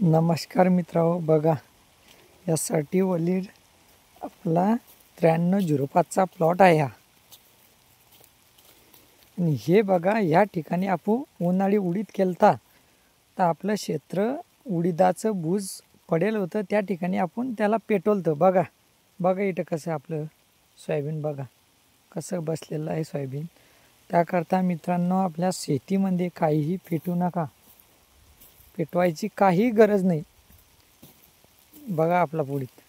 नमस्कार मित्रांनो, बघा यासाठी वलीड आपला 9305चा प्लॉट आहे हा. आणि हे बघा, या ठिकाणी आपण उन्हाळी उडीद केलता, तर आपलं क्षेत्र उडीदाचं बूज पडेल होतं. त्या ठिकाणी आपण त्याला पेटवलतं. बघा बघा इथं कसं आपलं सोयाबीन बघा कसं बसलेलं आहे सोयाबीन. त्याकरता मित्रांनो, आपल्या शेतीमध्ये काहीही पेटू नका, पेटवायची काही गरज नाही. बघा आपला उडीद,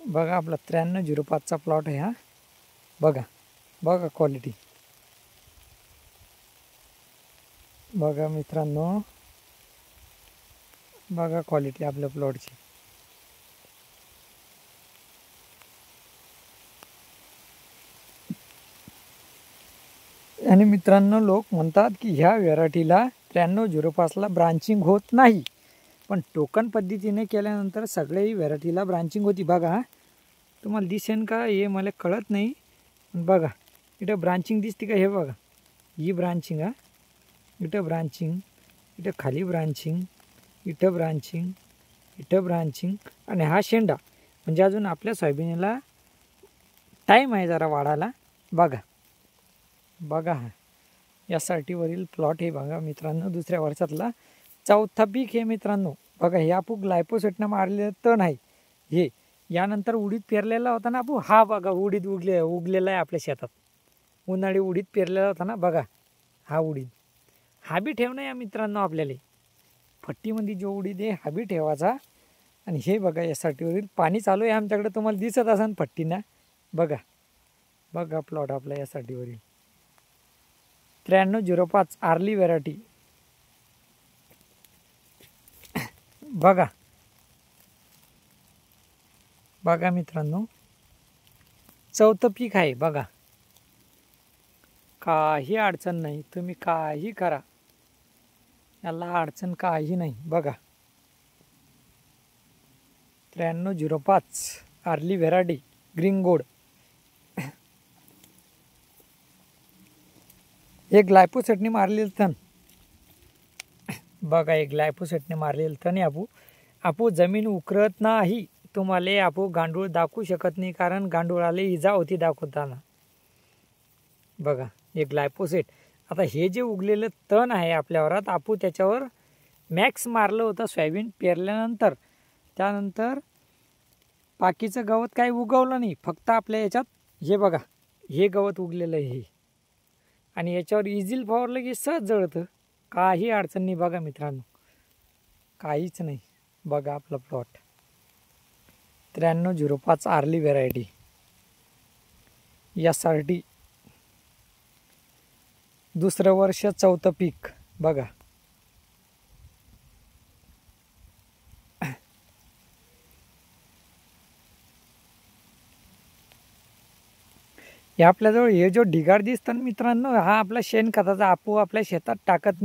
बघा आपला 9305चा प्लॉट आहे हा. बघा बघा क्वालिटी, बघा मित्रांनो, बघा क्वालिटी आपल्या प्लॉटची. आणि मित्रांनो, लोक म्हणतात की ह्या व्हेरायटीला 9305ला ब्रांचिंग होत नाही, पण टोकन पद्धतीने केल्यानंतर सगळ्याही व्हेरायटीला ब्रांचिंग होती. बघा तुम्हाला दिसेन का हे मला कळत नाही, बघा इथं ब्रांचिंग दिसते का? हे बघा ही ब्रांचिंग, हा इथं ब्रांचिंग, इथं खाली ब्रांचिंग, इथं ब्रांचिंग, इथं ब्रांचिंग, आणि हा शेंडा. म्हणजे अजून आपल्या सोयाबीनला टाईम आहे जरा वाढायला. बघा बघा हा यासाठी वरील प्लॉट हे बघा मित्रांनो, दुसऱ्या वर्षातला चौथा पीक हे मित्रांनो. बघा हे आपण ग्लायफोसेटनं मारलेलं तण आहे हे. यानंतर उडीद पेरलेला होता ना आपण, हा बघा उडीद उगलेला आहे आपल्या शेतात. उन्हाळी उडीद पेरलेला होता ना, बघा हा उडीद. हा बी ठेवणं या मित्रांनो आपल्याला. फट्टीमध्ये जो उडीद आहे हा बी ठेवायचा. आणि हे बघा यासाठी वरील पाणी चालू आहे आमच्याकडे, तुम्हाला दिसत असेल फट्टीना. बघा बघा प्लॉट आपला यासाठी वरील 9305 आर्ली व्हेरायटी. बघा बघा मित्रांनो, चौथं पीक आहे. बघा काही अडचण नाही, तुम्ही काही करा, याला अडचण काही नाही. बघा 9305 आर्ली व्हेरायटी ग्रीन गोल्ड. एक ग्लायफोसेटने मारलेलं तण, बघा एक ग्लायफोसेटने मारलेलं तण आहे. आपू जमीन उकरत नाही. तुम्हाला आपू गांडूळ दाखवू शकत नाही, कारण गांडूळाला इजा होती दाखवताना. बघा एक ग्लायफोसेट. आता हे जे उगलेलं तण आहे आपल्यावरात, आपू त्याच्यावर मॅक्स मारलं होतं सोयाबीन पेरल्यानंतर. त्यानंतर बाकीचं गवत काही उगवलं नाही, फक्त आपल्या याच्यात हे बघा हे गवत उगलेलं आहे हे. आणि याच्यावर इझिल फवारलं की सहज जळतं, काही अडचण नाही. बघा मित्रांनो, काहीच नाही. बघा आपला प्लॉट 9305 आर्ली व्हेरायटी यासाठी दुसरं वर्ष चौथं पीक. बघा हे आपल्याजवळ हे जो ढिगार दिसतं मित्रांनो, हा आपला शेणखताचा. आपू आपल्या शेतात टाकत नाही.